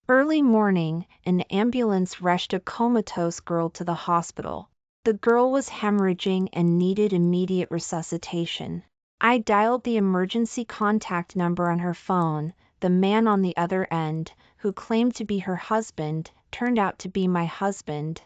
Early morning, an ambulance rushed a comatose girl to the hospital. The girl was hemorrhaging and needed immediate resuscitation. I dialed the emergency contact number on her phone. The man on the other end, who claimed to be her husband, turned out to be my husband.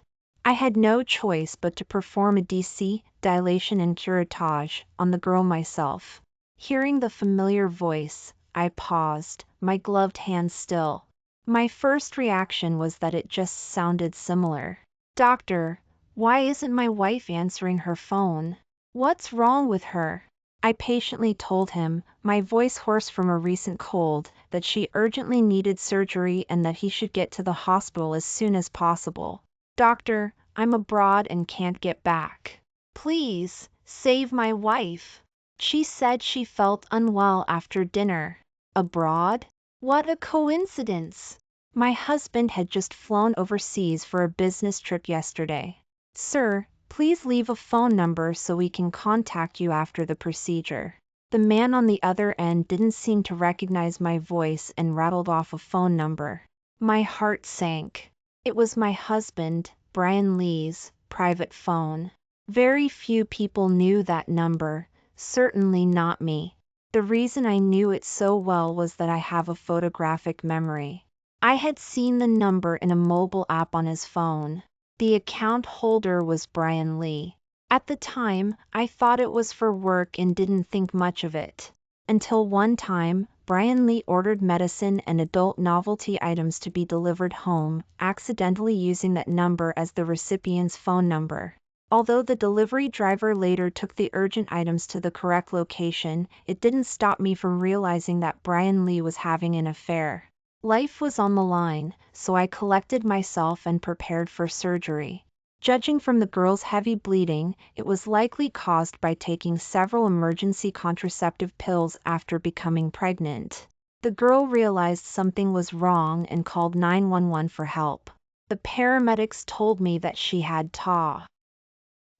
I had no choice but to perform a DC, dilation and curettage, on the girl myself. Hearing the familiar voice, I paused, my gloved hands still. My first reaction was that it just sounded similar. "Doctor, why isn't my wife answering her phone? What's wrong with her?" I patiently told him, my voice hoarse from a recent cold, that she urgently needed surgery and that he should get to the hospital as soon as possible. "Doctor, I'm abroad and can't get back. Please, save my wife. She said she felt unwell after dinner." Abroad? What a coincidence! My husband had just flown overseas for a business trip yesterday. "Sir, please leave a phone number so we can contact you after the procedure." The man on the other end didn't seem to recognize my voice and rattled off a phone number. My heart sank. It was my husband, Brian Lee's, private phone. Very few people knew that number, certainly not me. The reason I knew it so well was that I have a photographic memory. I had seen the number in a mobile app on his phone. The account holder was Brian Lee. At the time, I thought it was for work and didn't think much of it. Until one time, Brian Lee ordered medicine and adult novelty items to be delivered home, accidentally using that number as the recipient's phone number. Although the delivery driver later took the urgent items to the correct location, it didn't stop me from realizing that Brian Lee was having an affair. Life was on the line, so I collected myself and prepared for surgery. Judging from the girl's heavy bleeding, it was likely caused by taking several emergency contraceptive pills after becoming pregnant. The girl realized something was wrong and called 911 for help. The paramedics told me that she had TA.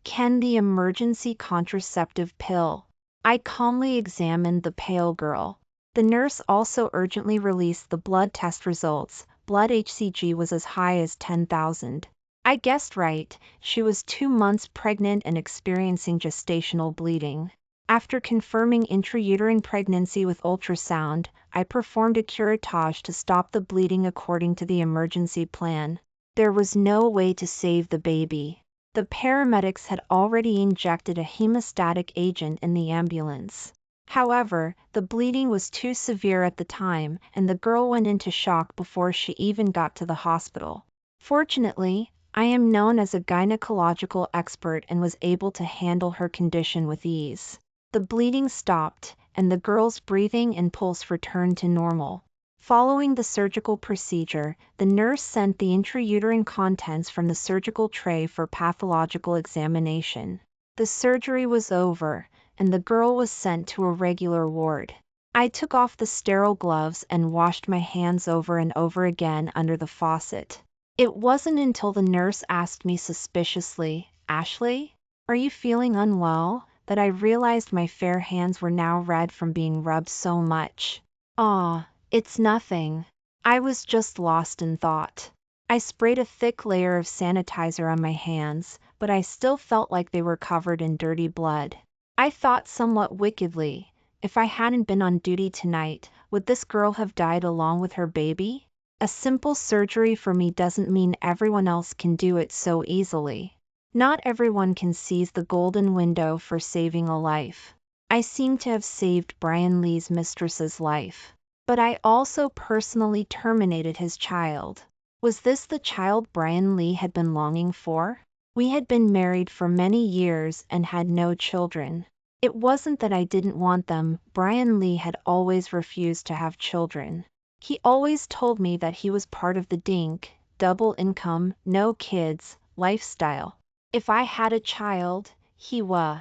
Can the emergency contraceptive pill? I calmly examined the pale girl. The nurse also urgently released the blood test results. Blood HCG was as high as 10,000. I guessed right, she was 2 months pregnant and experiencing gestational bleeding. After confirming intrauterine pregnancy with ultrasound, I performed a curettage to stop the bleeding according to the emergency plan. There was no way to save the baby. The paramedics had already injected a hemostatic agent in the ambulance. However, the bleeding was too severe at the time, and the girl went into shock before she even got to the hospital. Fortunately, I am known as a gynecological expert and was able to handle her condition with ease. The bleeding stopped, and the girl's breathing and pulse returned to normal. Following the surgical procedure, the nurse sent the intrauterine contents from the surgical tray for pathological examination. The surgery was over, and the girl was sent to a regular ward. I took off the sterile gloves and washed my hands over and over again under the faucet. It wasn't until the nurse asked me suspiciously, "Ashley, are you feeling unwell?" that I realized my fair hands were now red from being rubbed so much. "Ah, it's nothing." I was just lost in thought. I sprayed a thick layer of sanitizer on my hands, but I still felt like they were covered in dirty blood. I thought somewhat wickedly, if I hadn't been on duty tonight, would this girl have died along with her baby? A simple surgery for me doesn't mean everyone else can do it so easily. Not everyone can seize the golden window for saving a life. I seem to have saved Brian Lee's mistress's life. But I also personally terminated his child. Was this the child Brian Lee had been longing for? We had been married for many years and had no children. It wasn't that I didn't want them. Brian Lee had always refused to have children. He always told me that he was part of the DINK, double income, no kids, lifestyle. If I had a child, he would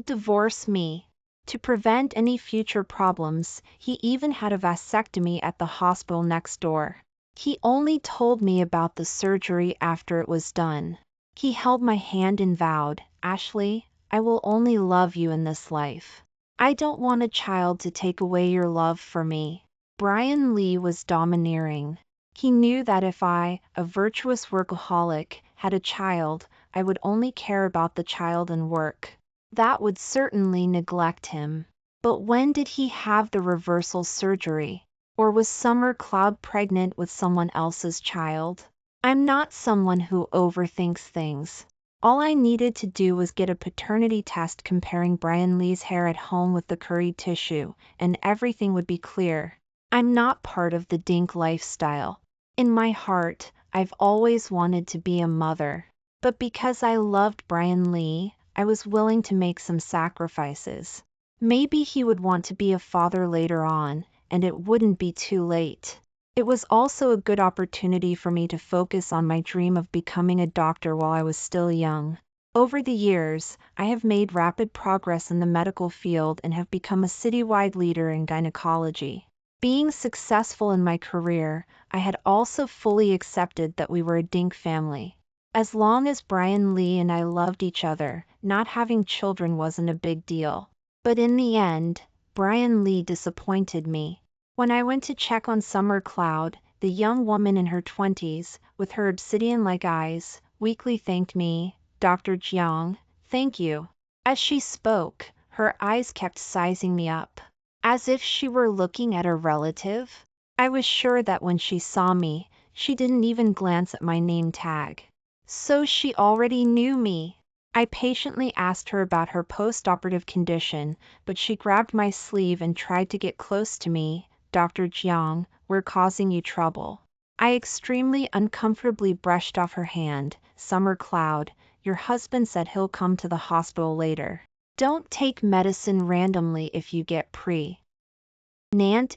divorce me. To prevent any future problems, he even had a vasectomy at the hospital next door. He only told me about the surgery after it was done. He held my hand and vowed, "Ashley, I will only love you in this life. I don't want a child to take away your love for me." Brian Lee was domineering. He knew that if I, a virtuous workaholic, had a child, I would only care about the child and work. That would certainly neglect him. But when did he have the reversal surgery? Or was Summer Cloud pregnant with someone else's child? I'm not someone who overthinks things. All I needed to do was get a paternity test comparing Brian Lee's hair at home with the curried tissue, and everything would be clear. I'm not part of the dink lifestyle. In my heart, I've always wanted to be a mother. But because I loved Brian Lee, I was willing to make some sacrifices. Maybe he would want to be a father later on, and it wouldn't be too late. It was also a good opportunity for me to focus on my dream of becoming a doctor while I was still young. Over the years, I have made rapid progress in the medical field and have become a citywide leader in gynecology. Being successful in my career, I had also fully accepted that we were a dink family. As long as Brian Lee and I loved each other, not having children wasn't a big deal. But in the end, Brian Lee disappointed me. When I went to check on Summer Cloud, the young woman in her 20s, with her obsidian-like eyes, weakly thanked me, "Dr. Jiang, thank you." As she spoke, her eyes kept sizing me up, as if she were looking at a relative. I was sure that when she saw me, she didn't even glance at my name tag. So she already knew me. I patiently asked her about her post-operative condition, but she grabbed my sleeve and tried to get close to me. "Dr. Jiang, we're causing you trouble." I extremely uncomfortably brushed off her hand. "Summer Cloud, your husband said he'll come to the hospital later. Don't take medicine randomly if you get pregnant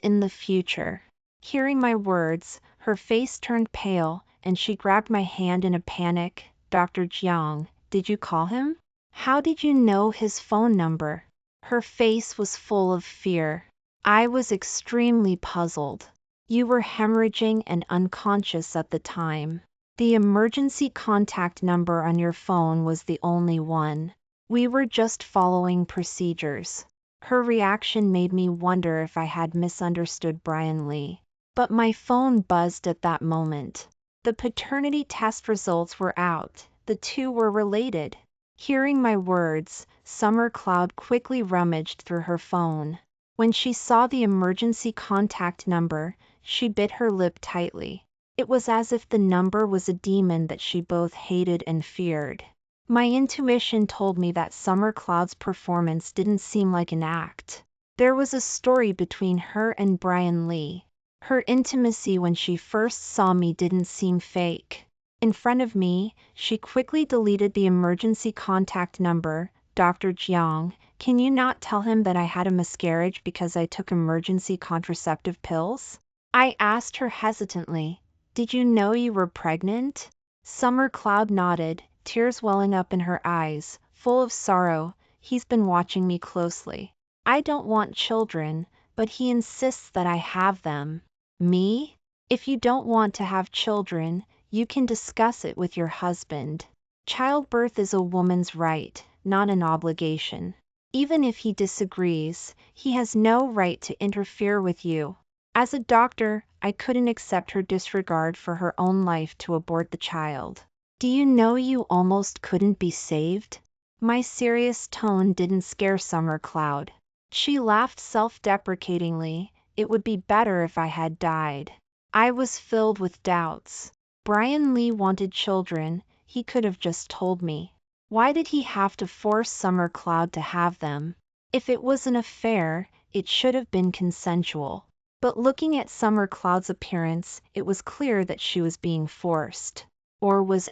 in the future." Hearing my words, her face turned pale, and she grabbed my hand in a panic. "Dr. Jiang, did you call him? How did you know his phone number?" Her face was full of fear. I was extremely puzzled. "You were hemorrhaging and unconscious at the time. The emergency contact number on your phone was the only one. We were just following procedures." Her reaction made me wonder if I had misunderstood Brian Lee. But my phone buzzed at that moment. The paternity test results were out. The two were related. Hearing my words, Summer Cloud quickly rummaged through her phone. When she saw the emergency contact number, she bit her lip tightly. It was as if the number was a demon that she both hated and feared. My intuition told me that Summer Cloud's performance didn't seem like an act. There was a story between her and Brian Lee. Her intimacy when she first saw me didn't seem fake. In front of me, she quickly deleted the emergency contact number. "Dr. Jiang, can you not tell him that I had a miscarriage because I took emergency contraceptive pills?" I asked her hesitantly. "Did you know you were pregnant?" Summer Cloud nodded, tears welling up in her eyes, full of sorrow. "He's been watching me closely. I don't want children, but he insists that I have them." "Me? If you don't want to have children, you can discuss it with your husband. Childbirth is a woman's right, not an obligation. Even if he disagrees, he has no right to interfere with you." As a doctor, I couldn't accept her disregard for her own life to abort the child. "Do you know you almost couldn't be saved?" My serious tone didn't scare Summer Cloud. She laughed self-deprecatingly. "It would be better if I had died." I was filled with doubts. Brian Lee wanted children. He could have just told me. Why did he have to force Summer Cloud to have them? If it was an affair, it should have been consensual. But looking at Summer Cloud's appearance, it was clear that she was being forced. Or was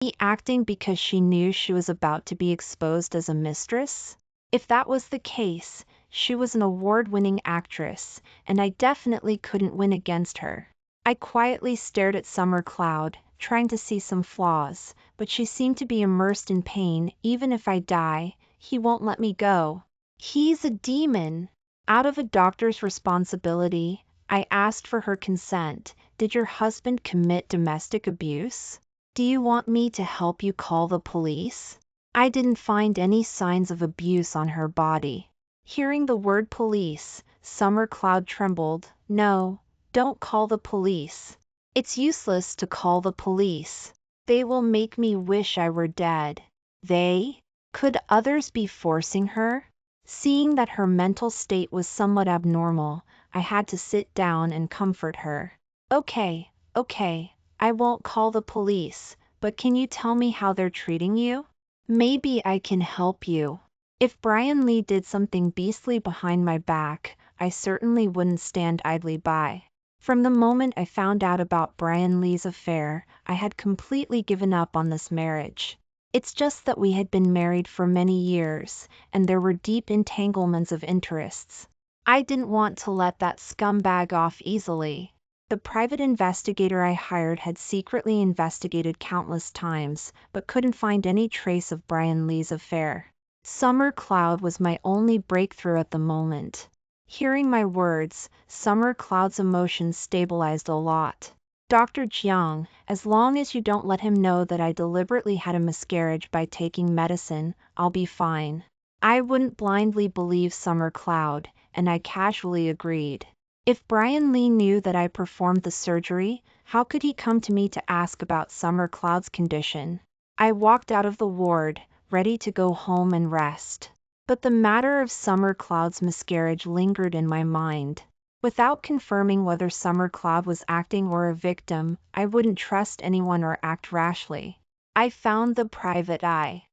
she acting because she knew she was about to be exposed as a mistress? If that was the case, she was an award-winning actress, and I definitely couldn't win against her. I quietly stared at Summer Cloud, trying to see some flaws, but she seemed to be immersed in pain. "Even if I die, he won't let me go. He's a demon." Out of a doctor's responsibility, I asked for her consent. "Did your husband commit domestic abuse? Do you want me to help you call the police?" I didn't find any signs of abuse on her body. Hearing the word police, Summer Cloud trembled. No, don't call the police. It's useless to call the police. They will make me wish I were dead. They? Could others be forcing her? Seeing that her mental state was somewhat abnormal, I had to sit down and comfort her. Okay, I won't call the police, but can you tell me how they're treating you? Maybe I can help you. If Brian Lee did something beastly behind my back, I certainly wouldn't stand idly by. From the moment I found out about Brian Lee's affair, I had completely given up on this marriage. It's just that we had been married for many years, and there were deep entanglements of interests. I didn't want to let that scumbag off easily. The private investigator I hired had secretly investigated countless times, but couldn't find any trace of Brian Lee's affair. Summer Cloud was my only breakthrough at the moment. Hearing my words, Summer Cloud's emotions stabilized a lot. Dr. Jiang, as long as you don't let him know that I deliberately had a miscarriage by taking medicine, I'll be fine. I wouldn't blindly believe Summer Cloud, and I casually agreed. If Brian Lee knew that I performed the surgery, how could he come to me to ask about Summer Cloud's condition? I walked out of the ward, ready to go home and rest. But the matter of Summer Cloud's miscarriage lingered in my mind. Without confirming whether Summer Cloud was acting or a victim, I wouldn't trust anyone or act rashly. I found the private eye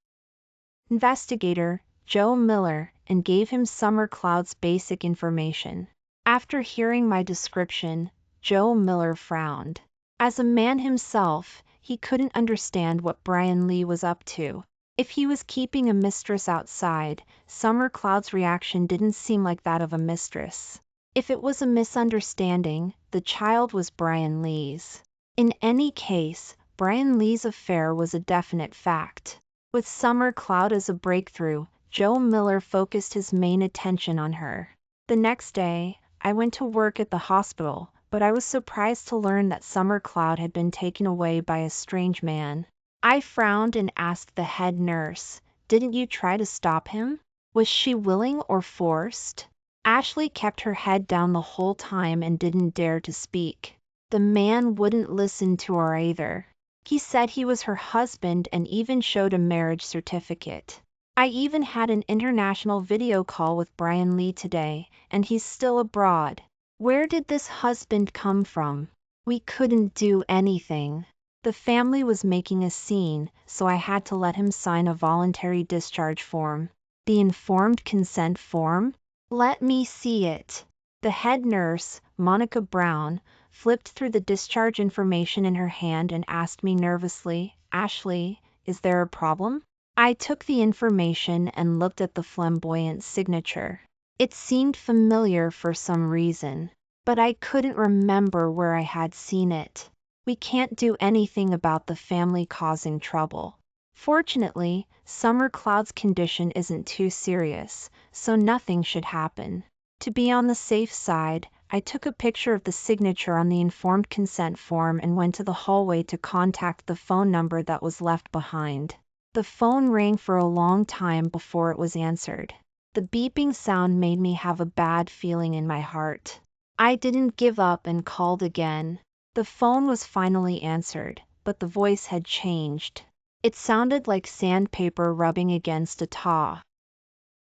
investigator, Joe Miller, and gave him Summer Cloud's basic information. After hearing my description, Joe Miller frowned. As a man himself, he couldn't understand what Brian Lee was up to. If he was keeping a mistress outside, Summer Cloud's reaction didn't seem like that of a mistress. If it was a misunderstanding, the child was Brian Lee's. In any case, Brian Lee's affair was a definite fact. With Summer Cloud as a breakthrough, Joe Miller focused his main attention on her. The next day, I went to work at the hospital, but I was surprised to learn that Summer Cloud had been taken away by a strange man. I frowned and asked the head nurse, "Didn't you try to stop him? Was she willing or forced?" Ashley kept her head down the whole time and didn't dare to speak. The man wouldn't listen to her either. He said he was her husband and even showed a marriage certificate. I even had an international video call with Brian Lee today, and he's still abroad. Where did this husband come from? We couldn't do anything. The family was making a scene, so I had to let him sign a voluntary discharge form. The informed consent form? Let me see it. The head nurse, Monica Brown, flipped through the discharge information in her hand and asked me nervously, "Ashley, is there a problem?" I took the information and looked at the flamboyant signature. It seemed familiar for some reason, but I couldn't remember where I had seen it. We can't do anything about the family causing trouble. Fortunately, Summer Cloud's condition isn't too serious, so nothing should happen. To be on the safe side, I took a picture of the signature on the informed consent form and went to the hallway to contact the phone number that was left behind. The phone rang for a long time before it was answered. The beeping sound made me have a bad feeling in my heart. I didn't give up and called again. The phone was finally answered, but the voice had changed. It sounded like sandpaper rubbing against a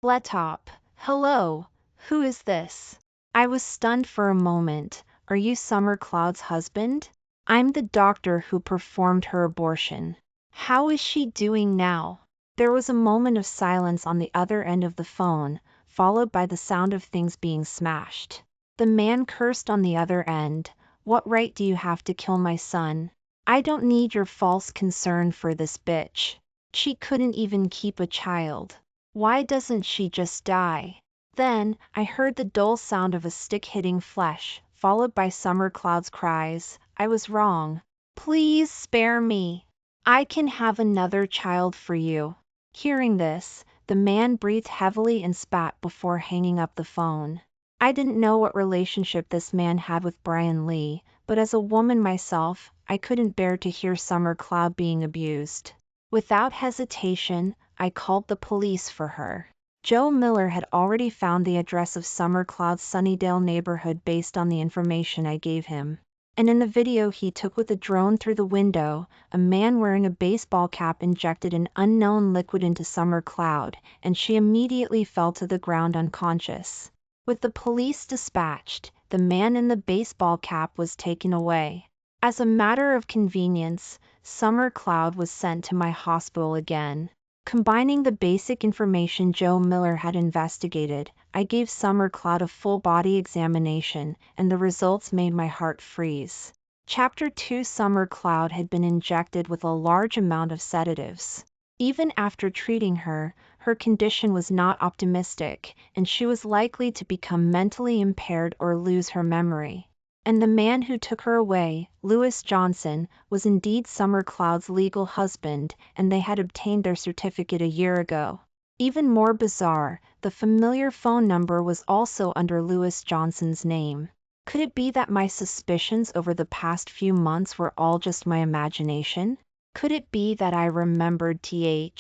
laptop. "Hello, who is this?" I was stunned for a moment. "Are you Summer Cloud's husband?" "I'm the doctor who performed her abortion." "How is she doing now?" There was a moment of silence on the other end of the phone, followed by the sound of things being smashed. The man cursed on the other end. "What right do you have to kill my son? I don't need your false concern for this bitch. She couldn't even keep a child. Why doesn't she just die?" Then, I heard the dull sound of a stick hitting flesh, followed by Summer Cloud's cries, "I was wrong. Please spare me. I can have another child for you." Hearing this, the man breathed heavily and spat before hanging up the phone. I didn't know what relationship this man had with Brian Lee, but as a woman myself, I couldn't bear to hear Summer Cloud being abused. Without hesitation, I called the police for her. Joe Miller had already found the address of Summer Cloud's Sunnydale neighborhood based on the information I gave him. And in the video he took with a drone through the window, a man wearing a baseball cap injected an unknown liquid into Summer Cloud, and she immediately fell to the ground unconscious. With the police dispatched, the man in the baseball cap was taken away. As a matter of convenience, Summer Cloud was sent to my hospital again. Combining the basic information Joe Miller had investigated, I gave Summer Cloud a full-body examination, and the results made my heart freeze. Chapter 2 Summer Cloud had been injected with a large amount of sedatives. Even after treating her, her condition was not optimistic, and she was likely to become mentally impaired or lose her memory. And the man who took her away, Lewis Johnson, was indeed Summer Cloud's legal husband, and they had obtained their certificate a year ago. Even more bizarre, the familiar phone number was also under Lewis Johnson's name. Could it be that my suspicions over the past few months were all just my imagination? Could it be that I remembered the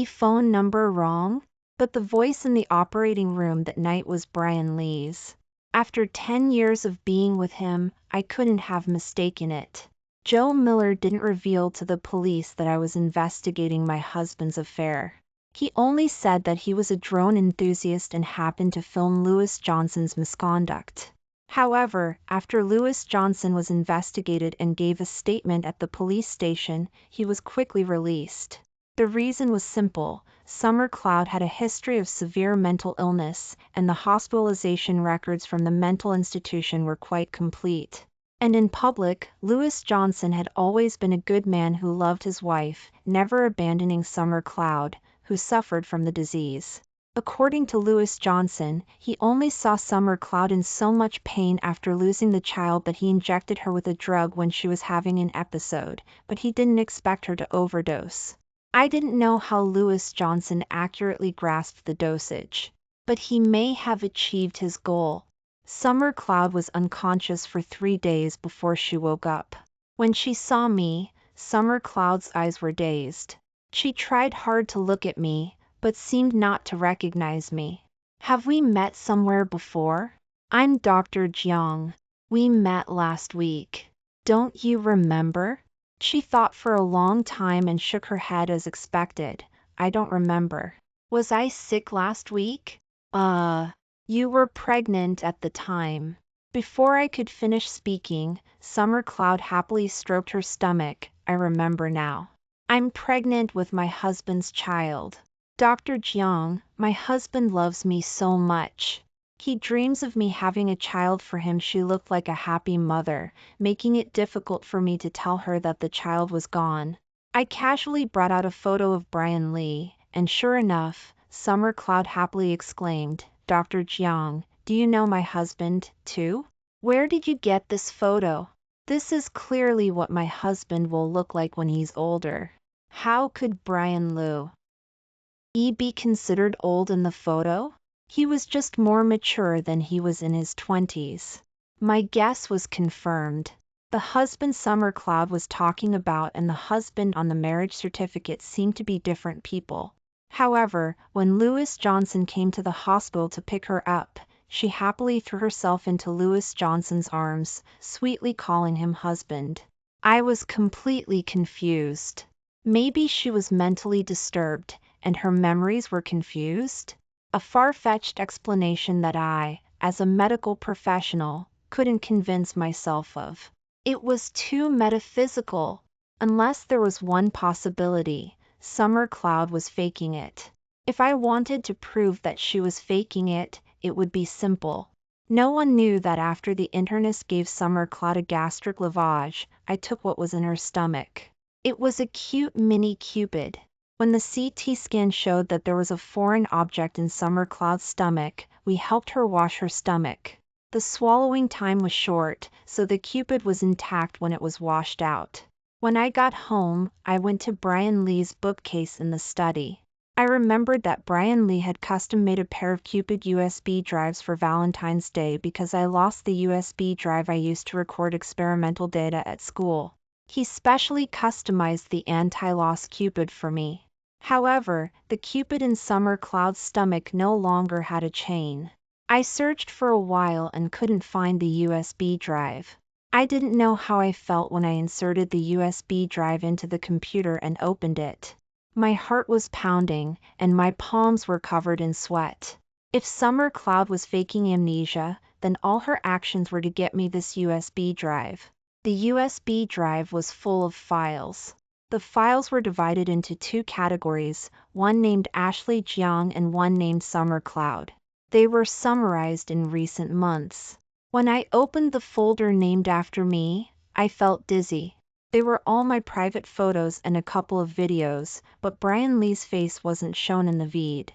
phone number wrong? But the voice in the operating room that night was Brian Lee's. After 10 years of being with him, I couldn't have mistaken it. Joe Miller didn't reveal to the police that I was investigating my husband's affair. He only said that he was a drone enthusiast and happened to film Lewis Johnson's misconduct. However, after Lewis Johnson was investigated and gave a statement at the police station, he was quickly released. The reason was simple. Summer Cloud had a history of severe mental illness, and the hospitalization records from the mental institution were quite complete. And in public, Lewis Johnson had always been a good man who loved his wife, never abandoning Summer Cloud, who suffered from the disease. According to Lewis Johnson, he only saw Summer Cloud in so much pain after losing the child that he injected her with a drug when she was having an episode, but he didn't expect her to overdose. I didn't know how Lewis Johnson accurately grasped the dosage, but he may have achieved his goal. Summer Cloud was unconscious for 3 days before she woke up. When she saw me, Summer Cloud's eyes were dazed. She tried hard to look at me, but seemed not to recognize me. Have we met somewhere before? I'm Dr. Jiang. We met last week. Don't you remember? She thought for a long time and shook her head as expected. I don't remember. Was I sick last week? You were pregnant at the time. Before I could finish speaking, Summer Cloud happily stroked her stomach. I remember now. I'm pregnant with my husband's child. Dr. Jiang, my husband loves me so much. He dreams of me having a child for him. She looked like a happy mother, making it difficult for me to tell her that the child was gone. I casually brought out a photo of Brian Lee, and sure enough, Summer Cloud happily exclaimed, Dr. Jiang, do you know my husband, too? Where did you get this photo? This is clearly what my husband will look like when he's older. How could Brian Lee be considered old in the photo? He was just more mature than he was in his 20s. My guess was confirmed. The husband Summer Cloud was talking about and the husband on the marriage certificate seemed to be different people. However, when Lewis Johnson came to the hospital to pick her up, she happily threw herself into Lewis Johnson's arms, sweetly calling him husband. I was completely confused. Maybe she was mentally disturbed, and her memories were confused? A far-fetched explanation that I, as a medical professional, couldn't convince myself of. It was too metaphysical. Unless there was one possibility, Summer Cloud was faking it. If I wanted to prove that she was faking it, it would be simple. No one knew that after the internist gave Summer Cloud a gastric lavage, I took what was in her stomach. It was a cute mini Cupid. When the CT scan showed that there was a foreign object in Summer Cloud's stomach, we helped her wash her stomach. The swallowing time was short, so the Cupid was intact when it was washed out. When I got home, I went to Brian Lee's bookcase in the study. I remembered that Brian Lee had custom-made a pair of Cupid USB drives for Valentine's Day because I lost the USB drive I used to record experimental data at school. He specially customized the anti-loss Cupid for me. However, the Cupid in Summer Cloud's stomach no longer had a chain. I searched for a while and couldn't find the USB drive. I didn't know how I felt when I inserted the USB drive into the computer and opened it. My heart was pounding, and my palms were covered in sweat. If Summer Cloud was faking amnesia, then all her actions were to get me this USB drive. The USB drive was full of files. The files were divided into two categories, one named Ashley Jiang and one named Summer Cloud. They were summarized in recent months. When I opened the folder named after me, I felt dizzy. They were all my private photos and a couple of videos, but Brian Lee's face wasn't shown in the feed.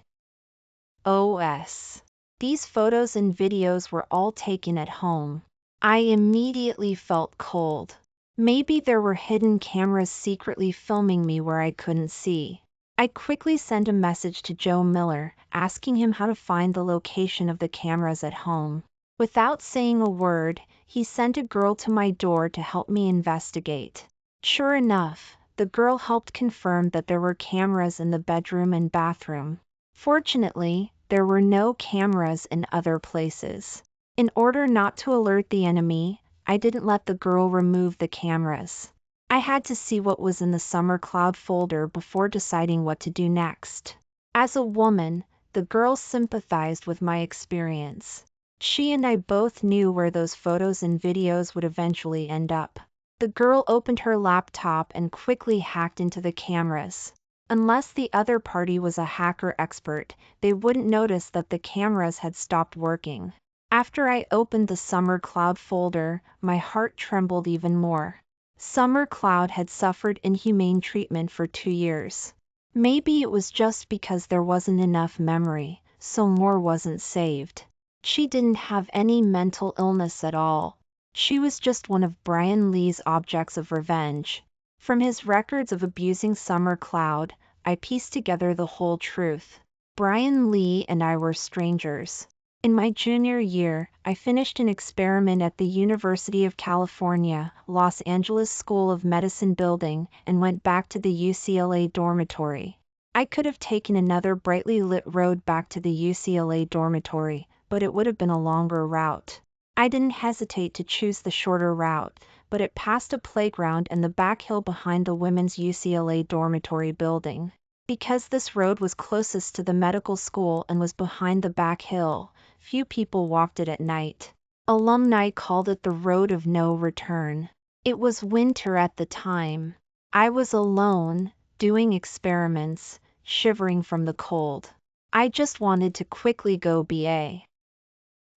These photos and videos were all taken at home. I immediately felt cold. Maybe there were hidden cameras secretly filming me where I couldn't see. I quickly sent a message to Joe Miller, asking him how to find the location of the cameras at home. Without saying a word, he sent a girl to my door to help me investigate. Sure enough, the girl helped confirm that there were cameras in the bedroom and bathroom. Fortunately, there were no cameras in other places. In order not to alert the enemy, I didn't let the girl remove the cameras. I had to see what was in the Summer Cloud folder before deciding what to do next. As a woman, the girl sympathized with my experience. She and I both knew where those photos and videos would eventually end up. The girl opened her laptop and quickly hacked into the cameras. Unless the other party was a hacker expert, they wouldn't notice that the cameras had stopped working. After I opened the Summer Cloud folder, my heart trembled even more. Summer Cloud had suffered inhumane treatment for 2 years. Maybe it was just because there wasn't enough memory, so more wasn't saved. She didn't have any mental illness at all. She was just one of Brian Lee's objects of revenge. From his records of abusing Summer Cloud, I pieced together the whole truth. Brian Lee and I were strangers. In my junior year, I finished an experiment at the University of California, Los Angeles School of Medicine building and went back to the UCLA dormitory. I could have taken another brightly lit road back to the UCLA dormitory, but it would have been a longer route. I didn't hesitate to choose the shorter route, but it passed a playground and the back hill behind the women's UCLA dormitory building. Because this road was closest to the medical school and was behind the back hill, few people walked it at night. Alumni called it the road of no return. It was winter at the time. I was alone, doing experiments, shivering from the cold. I just wanted to quickly go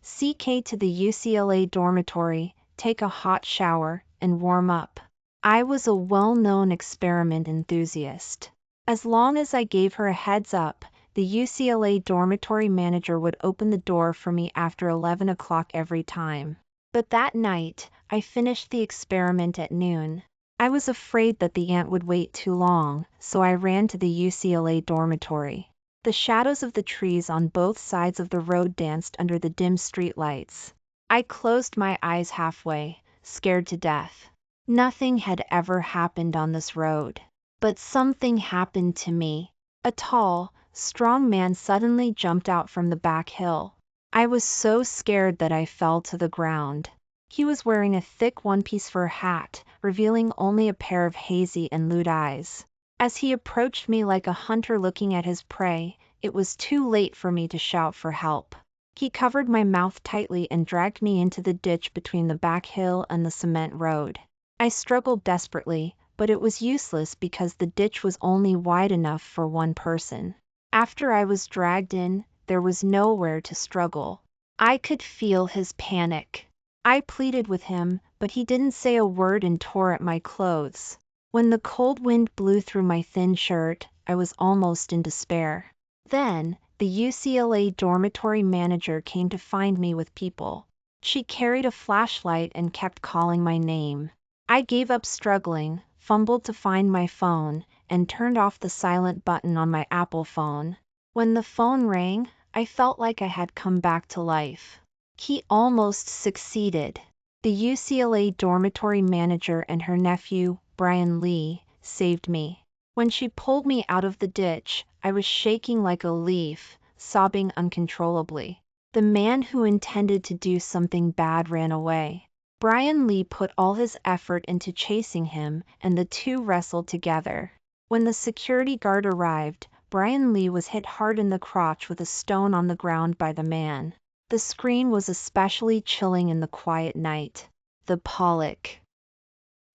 CK to the UCLA dormitory, take a hot shower, and warm up. I was a well-known experiment enthusiast. As long as I gave her a heads up, the UCLA dormitory manager would open the door for me after 11 o'clock every time. But that night, I finished the experiment at noon. I was afraid that the ant would wait too long, so I ran to the UCLA dormitory. The shadows of the trees on both sides of the road danced under the dim streetlights. I closed my eyes halfway, scared to death. Nothing had ever happened on this road. But something happened to me. A tall, strong man suddenly jumped out from the back hill. I was so scared that I fell to the ground. He was wearing a thick one-piece fur hat, revealing only a pair of hazy and lewd eyes. As he approached me like a hunter looking at his prey, it was too late for me to shout for help. He covered my mouth tightly and dragged me into the ditch between the back hill and the cement road. I struggled desperately, but it was useless because the ditch was only wide enough for one person. After I was dragged in, there was nowhere to struggle. I could feel his panic. I pleaded with him, but he didn't say a word and tore at my clothes. When the cold wind blew through my thin shirt, I was almost in despair. Then, the UCLA dormitory manager came to find me with people. She carried a flashlight and kept calling my name. I gave up struggling, fumbled to find my phone, and turned off the silent button on my Apple phone. When the phone rang, I felt like I had come back to life. He almost succeeded. The UCLA dormitory manager and her nephew, Brian Lee, saved me. When she pulled me out of the ditch, I was shaking like a leaf, sobbing uncontrollably. The man who intended to do something bad ran away. Brian Lee put all his effort into chasing him, and the two wrestled together. When the security guard arrived, Brian Lee was hit hard in the crotch with a stone on the ground by the man. The scream was especially chilling in the quiet night. The Pollock.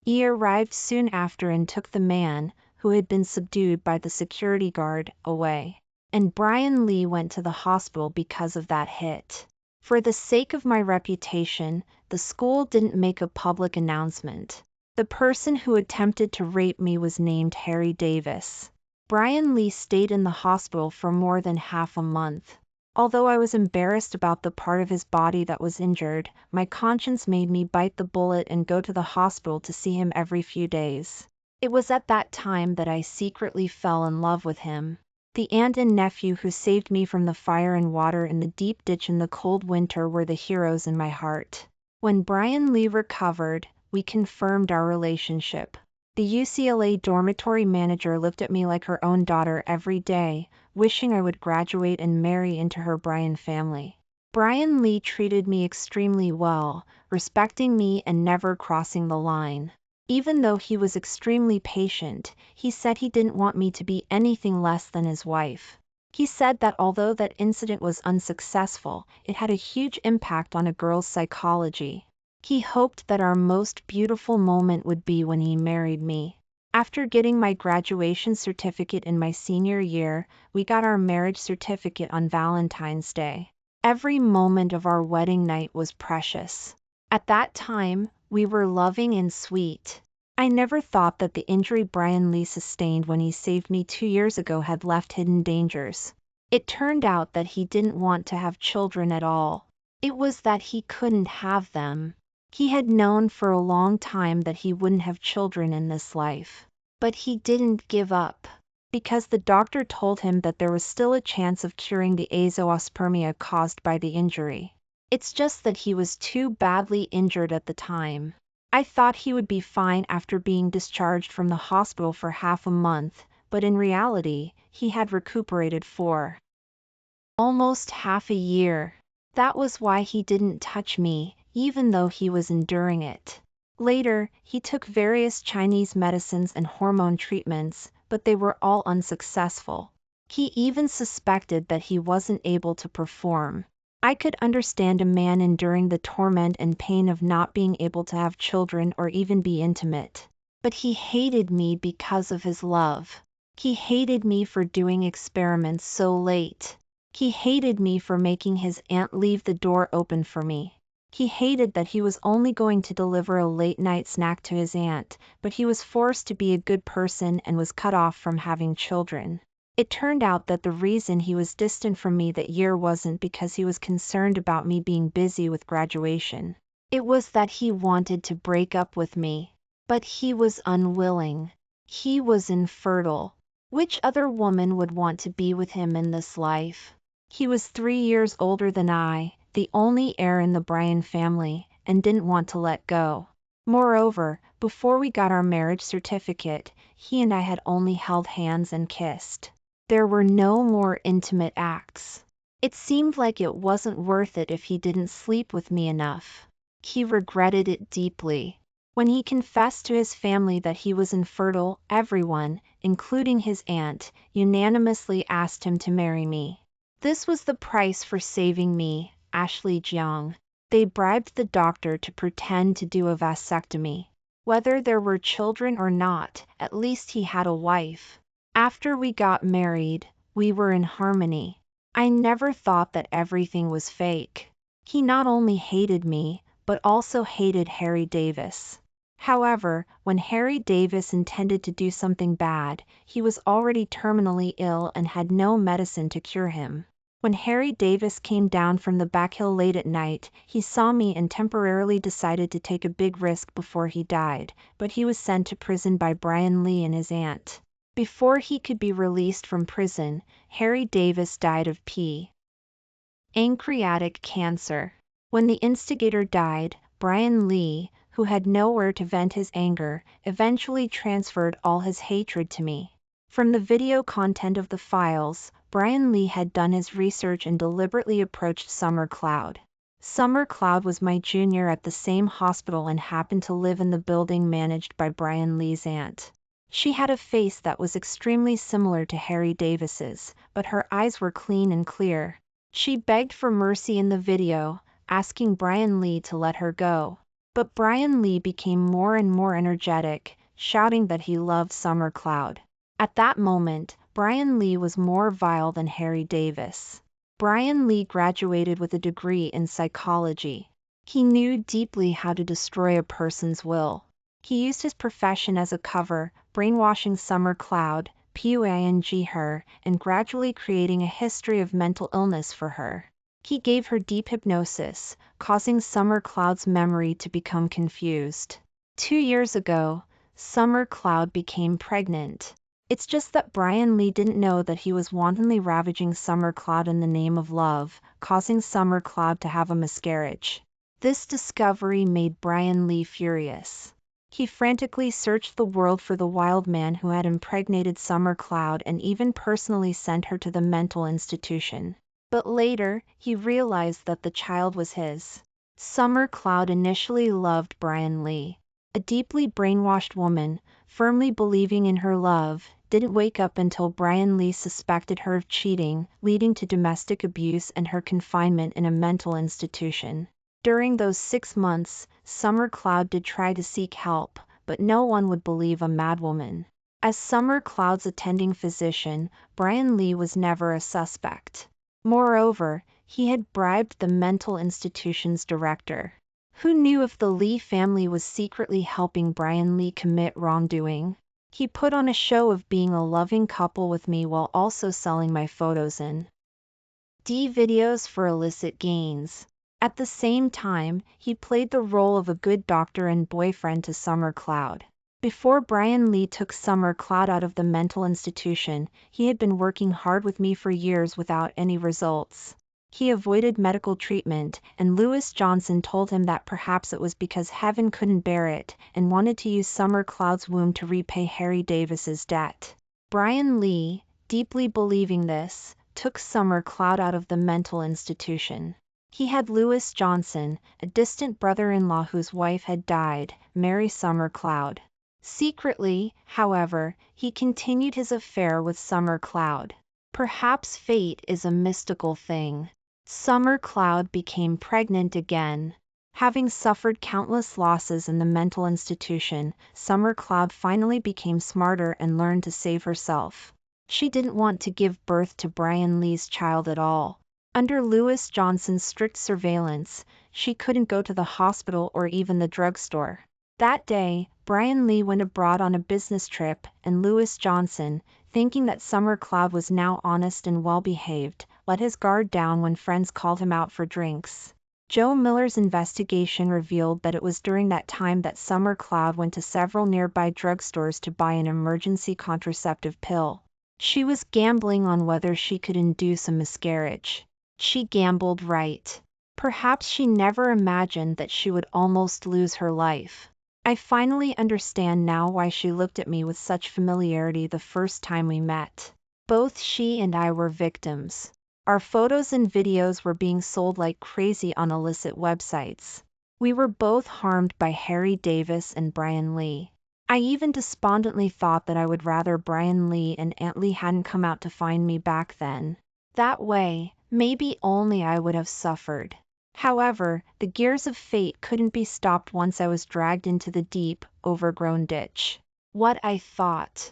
He arrived soon after and took the man, who had been subdued by the security guard, away. And Brian Lee went to the hospital because of that hit. For the sake of my reputation, the school didn't make a public announcement. The person who attempted to rape me was named Harry Davis. Brian Lee stayed in the hospital for more than half a month. Although I was embarrassed about the part of his body that was injured, my conscience made me bite the bullet and go to the hospital to see him every few days. It was at that time that I secretly fell in love with him. The aunt and nephew who saved me from the fire and water in the deep ditch in the cold winter were the heroes in my heart. When Brian Lee recovered, we confirmed our relationship. The UCLA dormitory manager looked at me like her own daughter every day, wishing I would graduate and marry into her Brian family. Brian Lee treated me extremely well, respecting me and never crossing the line. Even though he was extremely patient, he said he didn't want me to be anything less than his wife. He said that although that incident was unsuccessful, it had a huge impact on a girl's psychology. He hoped that our most beautiful moment would be when he married me. After getting my graduation certificate in my senior year, we got our marriage certificate on Valentine's Day. Every moment of our wedding night was precious. At that time, we were loving and sweet. I never thought that the injury Brian Lee sustained when he saved me 2 years ago had left hidden dangers. It turned out that he didn't want to have children at all. It was that he couldn't have them. He had known for a long time that he wouldn't have children in this life. But he didn't give up. Because the doctor told him that there was still a chance of curing the azoospermia caused by the injury. It's just that he was too badly injured at the time. I thought he would be fine after being discharged from the hospital for half a month, but in reality, he had recuperated for almost half a year. That was why he didn't touch me, even though he was enduring it. Later, he took various Chinese medicines and hormone treatments, but they were all unsuccessful. He even suspected that he wasn't able to perform. I could understand a man enduring the torment and pain of not being able to have children or even be intimate. But he hated me because of his love. He hated me for doing experiments so late. He hated me for making his aunt leave the door open for me. He hated that he was only going to deliver a late-night snack to his aunt, but he was forced to be a good person and was cut off from having children. It turned out that the reason he was distant from me that year wasn't because he was concerned about me being busy with graduation. It was that he wanted to break up with me. But he was unwilling. He was infertile. Which other woman would want to be with him in this life? He was 3 years older than I, the only heir in the Brian family, and didn't want to let go. Moreover, before we got our marriage certificate, he and I had only held hands and kissed. There were no more intimate acts. It seemed like it wasn't worth it if he didn't sleep with me enough. He regretted it deeply. When he confessed to his family that he was infertile, everyone, including his aunt, unanimously asked him to marry me. This was the price for saving me, Ashley Jiang. They bribed the doctor to pretend to do a vasectomy. Whether there were children or not, at least he had a wife. After we got married, we were in harmony. I never thought that everything was fake. He not only hated me, but also hated Harry Davis. However, when Harry Davis intended to do something bad, he was already terminally ill and had no medicine to cure him. When Harry Davis came down from the back hill late at night, he saw me and temporarily decided to take a big risk before he died, but he was sent to prison by Brian Lee and his aunt. Before he could be released from prison, Harry Davis died of pancreatic cancer. When the instigator died, Brian Lee, who had nowhere to vent his anger, eventually transferred all his hatred to me. From the video content of the files, Brian Lee had done his research and deliberately approached Summer Cloud. Summer Cloud was my junior at the same hospital and happened to live in the building managed by Brian Lee's aunt. She had a face that was extremely similar to Harry Davis's, but her eyes were clean and clear. She begged for mercy in the video, asking Brian Lee to let her go. But Brian Lee became more and more energetic, shouting that he loved Summer Cloud. At that moment, Brian Lee was more vile than Harry Davis. Brian Lee graduated with a degree in psychology. He knew deeply how to destroy a person's will. He used his profession as a cover, brainwashing Summer Cloud, puing her, and gradually creating a history of mental illness for her. He gave her deep hypnosis, causing Summer Cloud's memory to become confused. 2 years ago, Summer Cloud became pregnant. It's just that Brian Lee didn't know that he was wantonly ravaging Summer Cloud in the name of love, causing Summer Cloud to have a miscarriage. This discovery made Brian Lee furious. He frantically searched the world for the wild man who had impregnated Summer Cloud and even personally sent her to the mental institution. But later, he realized that the child was his. Summer Cloud initially loved Brian Lee. A deeply brainwashed woman, firmly believing in her love, didn't wake up until Brian Lee suspected her of cheating, leading to domestic abuse and her confinement in a mental institution. During those 6 months, Summer Cloud did try to seek help, but no one would believe a madwoman. As Summer Cloud's attending physician, Brian Lee was never a suspect. Moreover, he had bribed the mental institution's director. Who knew if the Lee family was secretly helping Brian Lee commit wrongdoing? He put on a show of being a loving couple with me while also selling my photos in videos for illicit gains. At the same time, he played the role of a good doctor and boyfriend to Summer Cloud. Before Brian Lee took Summer Cloud out of the mental institution, he had been working hard with me for years without any results. He avoided medical treatment, and Lewis Johnson told him that perhaps it was because heaven couldn't bear it and wanted to use Summer Cloud's womb to repay Harry Davis's debt. Brian Lee, deeply believing this, took Summer Cloud out of the mental institution. He had Lewis Johnson, a distant brother-in-law whose wife had died, marry Summer Cloud. Secretly, however, he continued his affair with Summer Cloud. Perhaps fate is a mystical thing. Summer Cloud became pregnant again. Having suffered countless losses in the mental institution, Summer Cloud finally became smarter and learned to save herself. She didn't want to give birth to Brian Lee's child at all. Under Lewis Johnson's strict surveillance, she couldn't go to the hospital or even the drugstore. That day, Brian Lee went abroad on a business trip, and Lewis Johnson, thinking that Summer Cloud was now honest and well-behaved, let his guard down when friends called him out for drinks. Joe Miller's investigation revealed that it was during that time that Summer Cloud went to several nearby drugstores to buy an emergency contraceptive pill. She was gambling on whether she could induce a miscarriage. She gambled right. Perhaps she never imagined that she would almost lose her life. I finally understand now why she looked at me with such familiarity the first time we met. Both she and I were victims. Our photos and videos were being sold like crazy on illicit websites. We were both harmed by Harry Davis and Brian Lee. I even despondently thought that I would rather Brian Lee and Aunt Lee hadn't come out to find me back then. That way, maybe only I would have suffered. However, the gears of fate couldn't be stopped once I was dragged into the deep, overgrown ditch. What I thought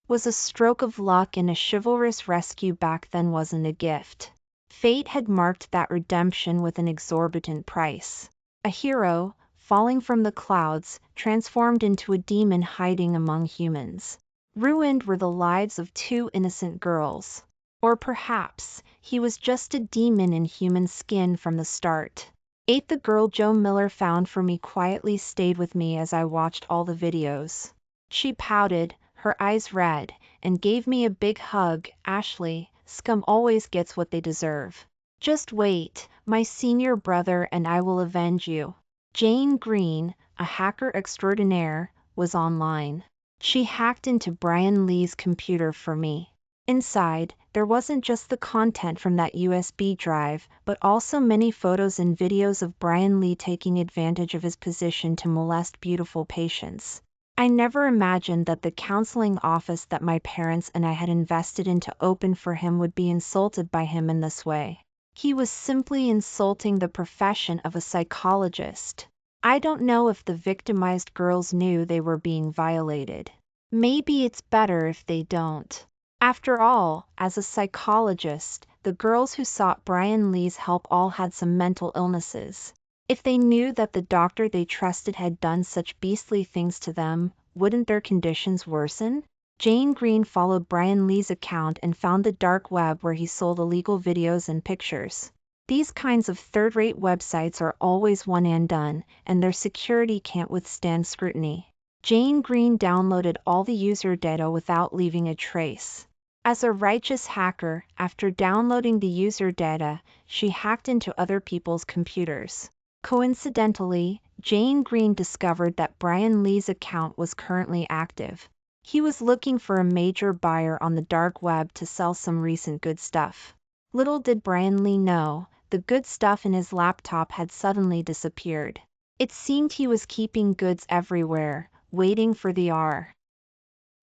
was a stroke of luck and a chivalrous rescue back then wasn't a gift. Fate had marked that redemption with an exorbitant price. A hero, falling from the clouds, transformed into a demon hiding among humans. Ruined were the lives of 2 innocent girls. Or perhaps, he was just a demon in human skin from the start. The girl Joe Miller found for me quietly stayed with me as I watched all the videos. She pouted, her eyes red, and gave me a big hug. Ashley, scum always gets what they deserve. Just wait, my senior brother and I will avenge you. Jane Green, a hacker extraordinaire, was online. She hacked into Brian Lee's computer for me. Inside, there wasn't just the content from that USB drive, but also many photos and videos of Brian Lee taking advantage of his position to molest beautiful patients. I never imagined that the counseling office that my parents and I had invested in to open for him would be insulted by him in this way. He was simply insulting the profession of a psychologist. I don't know if the victimized girls knew they were being violated. Maybe it's better if they don't. After all, as a psychologist, the girls who sought Brian Lee's help all had some mental illnesses. If they knew that the doctor they trusted had done such beastly things to them, wouldn't their conditions worsen? Jane Green followed Brian Lee's account and found the dark web where he sold illegal videos and pictures. These kinds of third-rate websites are always one and done, and their security can't withstand scrutiny. Jane Green downloaded all the user data without leaving a trace. As a righteous hacker, after downloading the user data, she hacked into other people's computers. Coincidentally, Jane Green discovered that Brian Lee's account was currently active. He was looking for a major buyer on the dark web to sell some recent good stuff. Little did Brian Lee know, the good stuff in his laptop had suddenly disappeared. It seemed he was keeping goods everywhere, waiting for the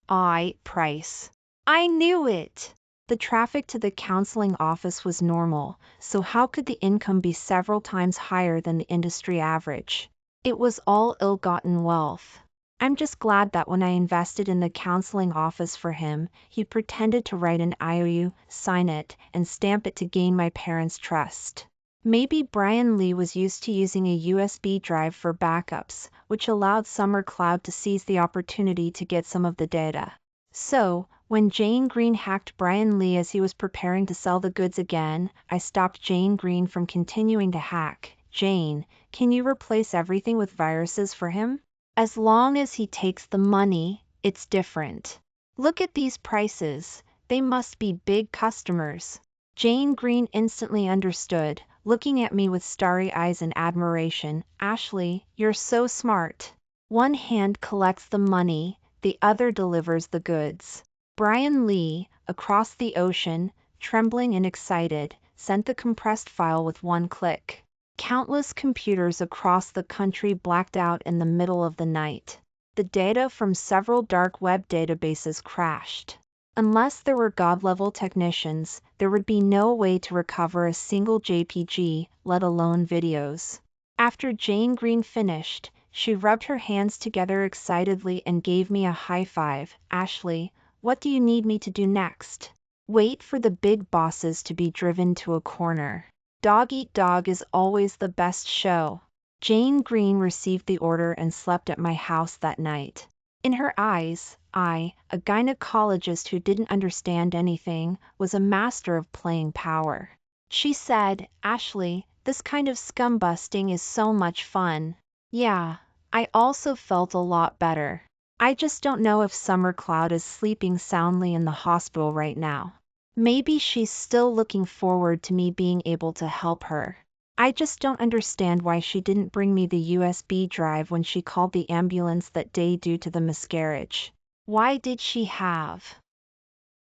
ROI price. I knew it! The traffic to the counseling office was normal, so how could the income be several times higher than the industry average? It was all ill-gotten wealth. I'm just glad that when I invested in the counseling office for him, he pretended to write an IOU, sign it, and stamp it to gain my parents' trust. Maybe Brian Lee was used to using a USB drive for backups, which allowed Summer Cloud to seize the opportunity to get some of the data. So, when Jane Green hacked Brian Lee as he was preparing to sell the goods again, I stopped Jane Green from continuing to hack. Jane, can you replace everything with viruses for him? As long as he takes the money, it's different. Look at these prices, they must be big customers. Jane Green instantly understood, looking at me with starry eyes and admiration. Ashley, you're so smart. One hand collects the money, the other delivers the goods. Brian Lee, across the ocean, trembling and excited, sent the compressed file with one click. Countless computers across the country blacked out in the middle of the night. The data from several dark web databases crashed. Unless there were god-level technicians, there would be no way to recover a single JPG, let alone videos. After Jane Green finished, she rubbed her hands together excitedly and gave me a high five. Ashley, what do you need me to do next? Wait for the big bosses to be driven to a corner. Dog Eat Dog is always the best show. Jane Green received the order and slept at my house that night. In her eyes, I, a gynecologist who didn't understand anything, was a master of playing power. She said, Ashley, this kind of scumbusting is so much fun. Yeah, I also felt a lot better. I just don't know if Summer Cloud is sleeping soundly in the hospital right now. Maybe she's still looking forward to me being able to help her. I just don't understand why she didn't bring me the USB drive when she called the ambulance that day due to the miscarriage. Why did she have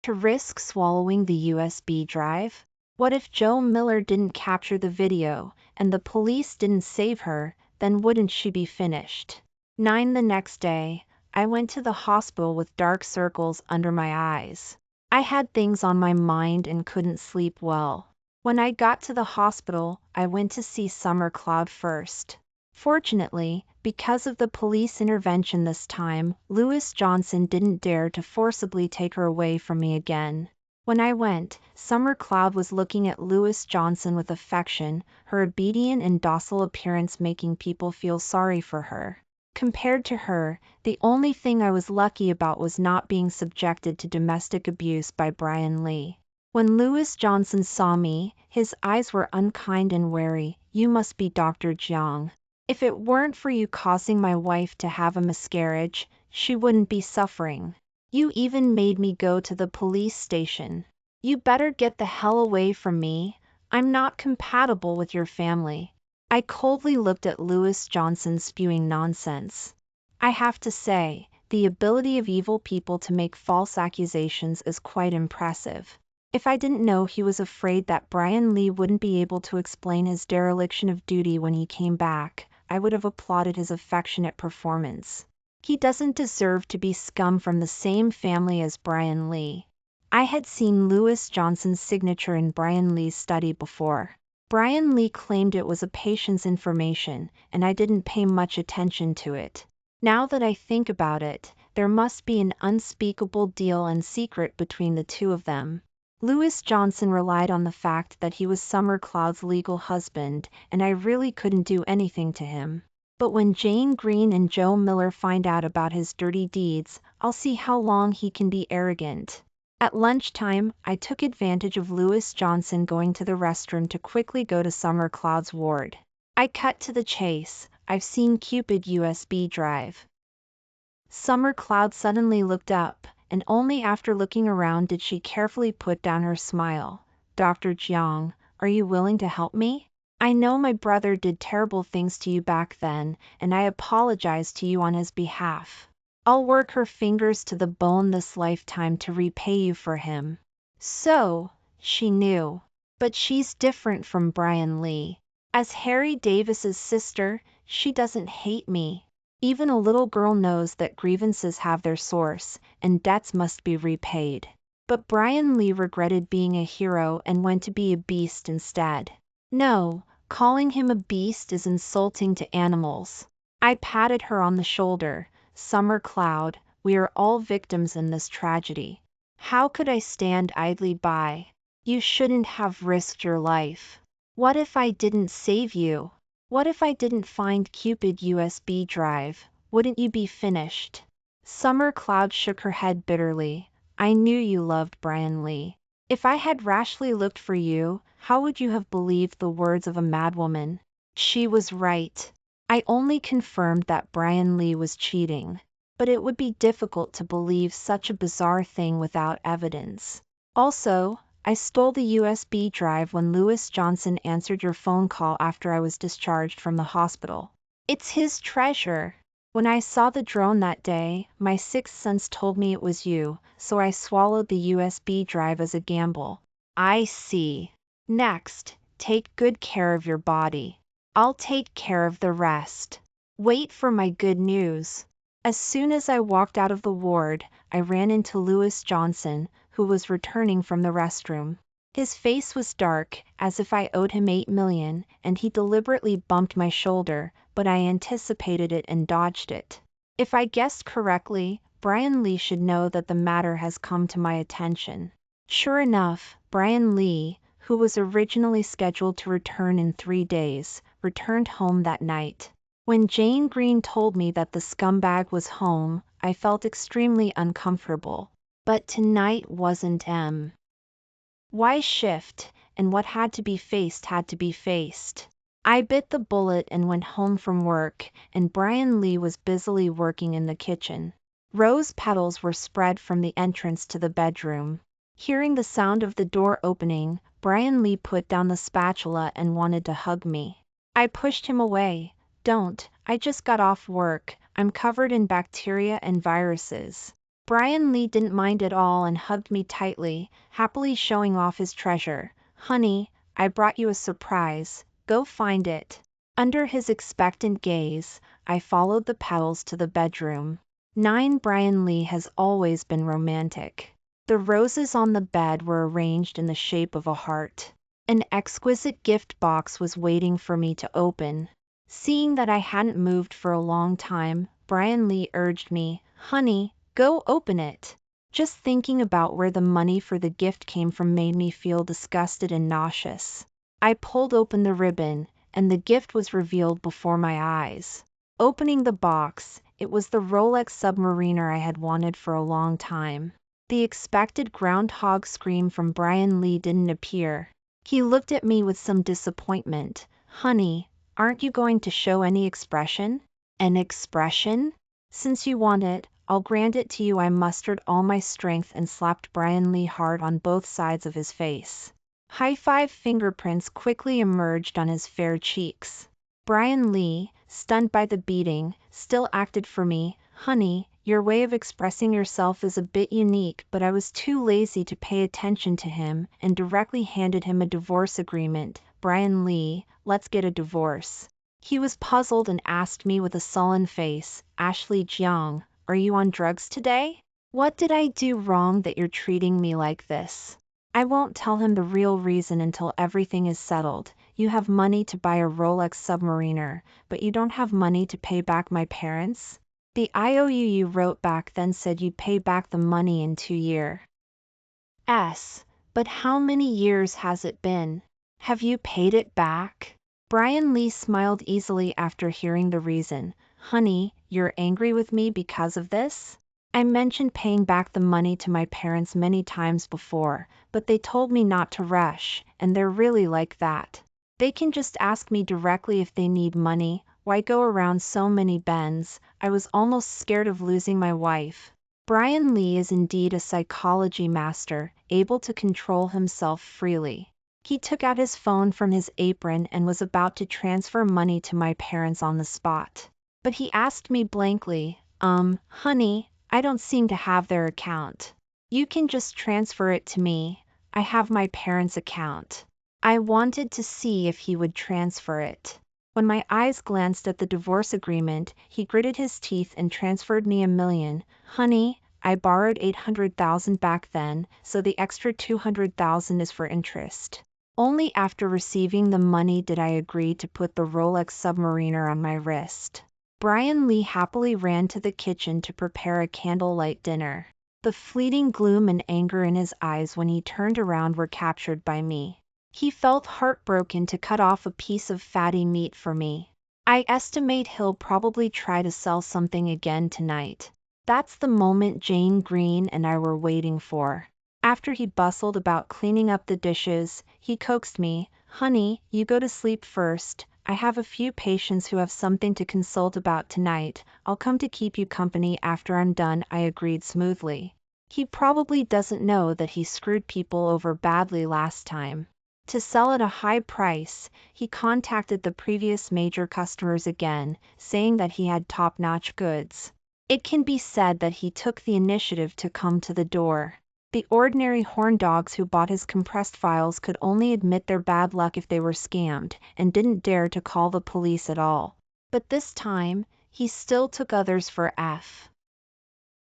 to risk swallowing the USB drive? What if Joe Miller didn't capture the video, and the police didn't save her, then wouldn't she be finished? 9 the next day, I went to the hospital with dark circles under my eyes. I had things on my mind and couldn't sleep well. When I got to the hospital, I went to see Summer Cloud first. Fortunately, because of the police intervention this time, Lewis Johnson didn't dare to forcibly take her away from me again. When I went, Summer Cloud was looking at Lewis Johnson with affection, her obedient and docile appearance making people feel sorry for her. Compared to her, the only thing I was lucky about was not being subjected to domestic abuse by Brian Lee. When Lewis Johnson saw me, his eyes were unkind and wary. You must be Dr. Jiang. If it weren't for you causing my wife to have a miscarriage, she wouldn't be suffering. You even made me go to the police station. You better get the hell away from me. I'm not compatible with your family. I coldly looked at Lewis Johnson spewing nonsense. I have to say, The ability of evil people to make false accusations is quite impressive. If I didn't know he was afraid that Brian Lee wouldn't be able to explain his dereliction of duty when he came back, I would have applauded his affectionate performance. He doesn't deserve to be scum from the same family as Brian Lee. I had seen Lewis Johnson's signature in Brian Lee's study before. Brian Lee claimed it was a patient's information, and I didn't pay much attention to it. Now that I think about it, there must be an unspeakable deal and secret between the two of them. Lewis Johnson relied on the fact that he was Summer Cloud's legal husband, and I really couldn't do anything to him. But when Jane Green and Joe Miller find out about his dirty deeds, I'll see how long he can be arrogant. At lunchtime, I took advantage of Lewis Johnson going to the restroom to quickly go to Summer Cloud's ward. I cut to the chase. I've seen Cupid USB drive. Summer Cloud suddenly looked up, and only after looking around did she carefully put down her smile. Dr. Jiang, are you willing to help me? I know my brother did terrible things to you back then, and I apologize to you on his behalf. I'll work her fingers to the bone this lifetime to repay you for him. So, she knew. But she's different from Brian Lee. As Harry Davis's sister, she doesn't hate me. Even a little girl knows that grievances have their source, and debts must be repaid. But Brian Lee regretted being a hero and went to be a beast instead. No, calling him a beast is insulting to animals. I patted her on the shoulder. Summer Cloud, we are all victims in this tragedy. How could I stand idly by? You shouldn't have risked your life. What if I didn't save you? What if I didn't find Cupid USB drive? Wouldn't you be finished? Summer Cloud shook her head bitterly. I knew you loved Brian Lee. If I had rashly looked for you, how would you have believed the words of a madwoman? She was right. I only confirmed that Brian Lee was cheating. But it would be difficult to believe such a bizarre thing without evidence. Also, I stole the USB drive when Lewis Johnson answered your phone call after I was discharged from the hospital. It's his treasure. When I saw the drone that day, my sixth sense told me it was you, so I swallowed the USB drive as a gamble. I see. Next, take good care of your body. I'll take care of the rest. Wait for my good news. As soon as I walked out of the ward, I ran into Lewis Johnson, who was returning from the restroom. His face was dark, as if I owed him $8 million, and he deliberately bumped my shoulder, but I anticipated it and dodged it. If I guessed correctly, Brian Lee should know that the matter has come to my attention. Sure enough, Brian Lee, who was originally scheduled to return in 3 days, returned home that night. When Jane Green told me that the scumbag was home, I felt extremely uncomfortable. But tonight wasn't Why shift, and what had to be faced had to be faced. I bit the bullet and went home from work, and Brian Lee was busily working in the kitchen. Rose petals were spread from the entrance to the bedroom. Hearing the sound of the door opening, Brian Lee put down the spatula and wanted to hug me. I pushed him away. Don't, I just got off work, I'm covered in bacteria and viruses. Brian Lee didn't mind at all and hugged me tightly, happily showing off his treasure. Honey, I brought you a surprise, go find it. Under his expectant gaze, I followed the petals to the bedroom. Brian Lee has always been romantic. The roses on the bed were arranged in the shape of a heart. An exquisite gift box was waiting for me to open. Seeing that I hadn't moved for a long time, Brian Lee urged me, honey, go open it. Just thinking about where the money for the gift came from made me feel disgusted and nauseous. I pulled open the ribbon, and the gift was revealed before my eyes. Opening the box, it was the Rolex Submariner I had wanted for a long time. The expected groundhog scream from Brian Lee didn't appear. He looked at me with some disappointment. Honey, aren't you going to show any expression? An expression? Since you want it, I'll grant it to you. I mustered all my strength and slapped Brian Lee hard on both sides of his face. High-five fingerprints quickly emerged on his fair cheeks. Brian Lee, stunned by the beating, still acted for me. Honey, your way of expressing yourself is a bit unique, but I was too lazy to pay attention to him and directly handed him a divorce agreement. Brian Lee, let's get a divorce. He was puzzled and asked me with a sullen face, Ashley Jiang, are you on drugs today? What did I do wrong that you're treating me like this? I won't tell him the real reason until everything is settled. You have money to buy a Rolex Submariner, but you don't have money to pay back my parents? The IOU you wrote back then said you'd pay back the money in 2 years. But how many years has it been? Have you paid it back? Brian Lee smiled easily after hearing the reason. Honey, you're angry with me because of this? I mentioned paying back the money to my parents many times before, but they told me not to rush, and they're really like that. They can just ask me directly if they need money. Why go around so many bends? I was almost scared of losing my wife. Brian Lee is indeed a psychology master, able to control himself freely. He took out his phone from his apron and was about to transfer money to my parents on the spot. But he asked me blankly, honey, I don't seem to have their account. You can just transfer it to me. I have my parents' account. I wanted to see if he would transfer it. When my eyes glanced at the divorce agreement, he gritted his teeth and transferred me $1 million. Honey, I borrowed $800,000 back then, so the extra $200,000 is for interest. Only after receiving the money did I agree to put the Rolex Submariner on my wrist. Brian Lee happily ran to the kitchen to prepare a candlelight dinner. The fleeting gloom and anger in his eyes when he turned around were captured by me. He felt heartbroken to cut off a piece of fatty meat for me. I estimate he'll probably try to sell something again tonight. That's the moment Jane Green and I were waiting for. After he bustled about cleaning up the dishes, he coaxed me, Honey, you go to sleep first. I have a few patients who have something to consult about tonight. I'll come to keep you company after I'm done. I agreed smoothly. He probably doesn't know that he screwed people over badly last time. To sell at a high price, he contacted the previous major customers again, saying that he had top-notch goods. It can be said that he took the initiative to come to the door. The ordinary horn dogs who bought his compressed files could only admit their bad luck if they were scammed, and didn't dare to call the police at all. But this time, he still took others for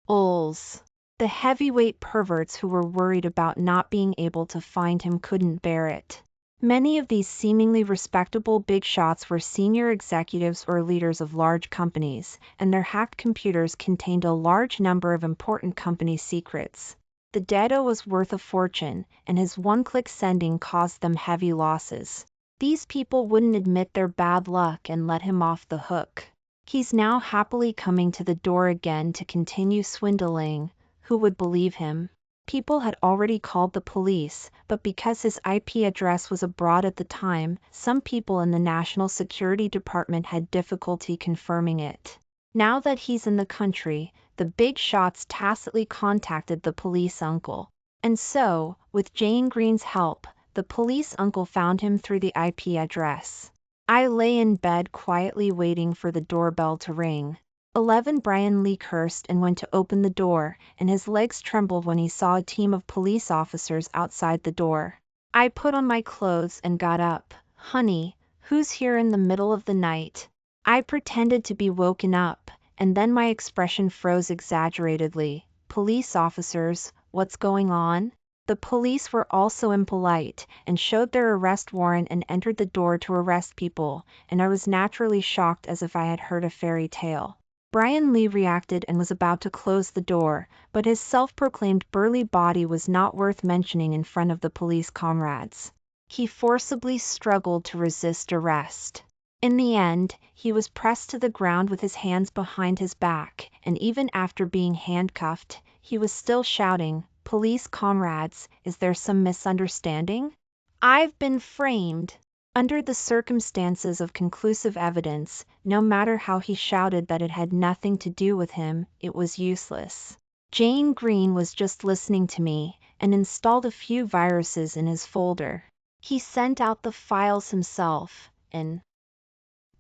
fools. The heavyweight perverts who were worried about not being able to find him couldn't bear it. Many of these seemingly respectable big shots were senior executives or leaders of large companies, and their hacked computers contained a large number of important company secrets. The data was worth a fortune, and his one-click sending caused them heavy losses. These people wouldn't admit their bad luck and let him off the hook. He's now happily coming to the door again to continue swindling. Who would believe him? People had already called the police, but because his IP address was abroad at the time, some people in the National Security Department had difficulty confirming it. Now that he's in the country, the big shots tacitly contacted the police uncle. And so, with Jane Green's help, the police uncle found him through the IP address. I lay in bed quietly waiting for the doorbell to ring. 11 Brian Lee cursed and went to open the door, and his legs trembled when he saw a team of police officers outside the door. I put on my clothes and got up. Honey, who's here in the middle of the night? I pretended to be woken up, and then my expression froze exaggeratedly. Police officers, what's going on? The police were also impolite, and showed their arrest warrant and entered the door to arrest people, and I was naturally shocked as if I had heard a fairy tale. Brian Lee reacted and was about to close the door, but his self-proclaimed burly body was not worth mentioning in front of the police comrades. He forcibly struggled to resist arrest. In the end, he was pressed to the ground with his hands behind his back, and even after being handcuffed, he was still shouting, "Police comrades, is there some misunderstanding? I've been framed." Under the circumstances of conclusive evidence, no matter how he shouted that it had nothing to do with him, it was useless. Jane Green was just listening to me, and installed a few viruses in his folder. He sent out the files himself, and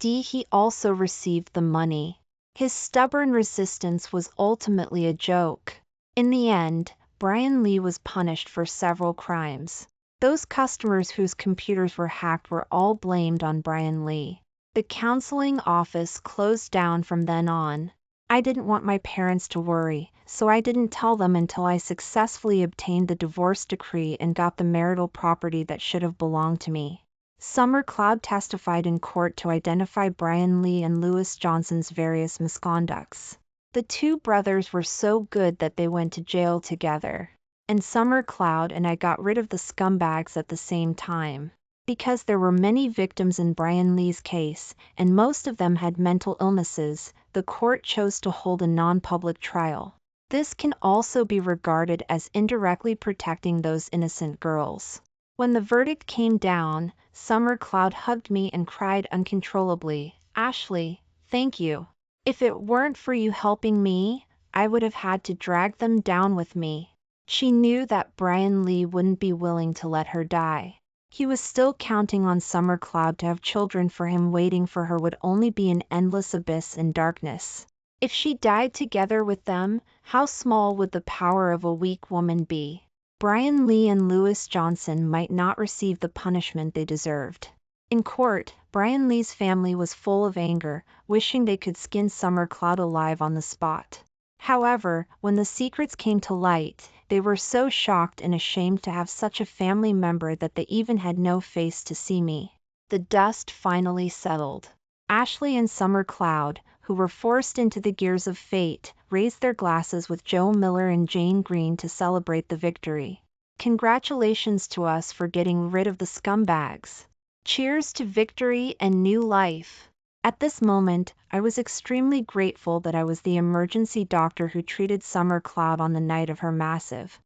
He also received the money. His stubborn resistance was ultimately a joke. In the end, Brian Lee was punished for several crimes. Those customers whose computers were hacked were all blamed on Brian Lee. The counseling office closed down from then on. I didn't want my parents to worry, so I didn't tell them until I successfully obtained the divorce decree and got the marital property that should have belonged to me. Summer Cloud testified in court to identify Brian Lee and Lewis Johnson's various misconducts. The two brothers were so good that they went to jail together. And Summer Cloud and I got rid of the scumbags at the same time. Because there were many victims in Brian Lee's case, and most of them had mental illnesses, the court chose to hold a non-public trial. This can also be regarded as indirectly protecting those innocent girls. When the verdict came down, Summer Cloud hugged me and cried uncontrollably, "Ashley, thank you. If it weren't for you helping me, I would have had to drag them down with me." She knew that Brian Lee wouldn't be willing to let her die. He was still counting on Summer Cloud to have children for him. Waiting for her would only be an endless abyss in darkness. If she died together with them, how small would the power of a weak woman be? Brian Lee and Lewis Johnson might not receive the punishment they deserved. In court, Brian Lee's family was full of anger, wishing they could skin Summer Cloud alive on the spot. However, when the secrets came to light, they were so shocked and ashamed to have such a family member that they even had no face to see me. The dust finally settled. Ashley and Summer Cloud, who were forced into the gears of fate, raised their glasses with Joe Miller and Jane Green to celebrate the victory. Congratulations to us for getting rid of the scumbags. Cheers to victory and new life. At this moment, I was extremely grateful that I was the emergency doctor who treated Summer Cloud on the night of her massive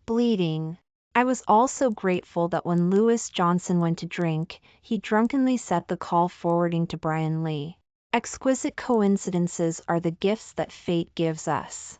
bleeding. I was also grateful that when Lewis Johnson went to drink, he drunkenly set the call forwarding to Brian Lee. Exquisite coincidences are the gifts that fate gives us.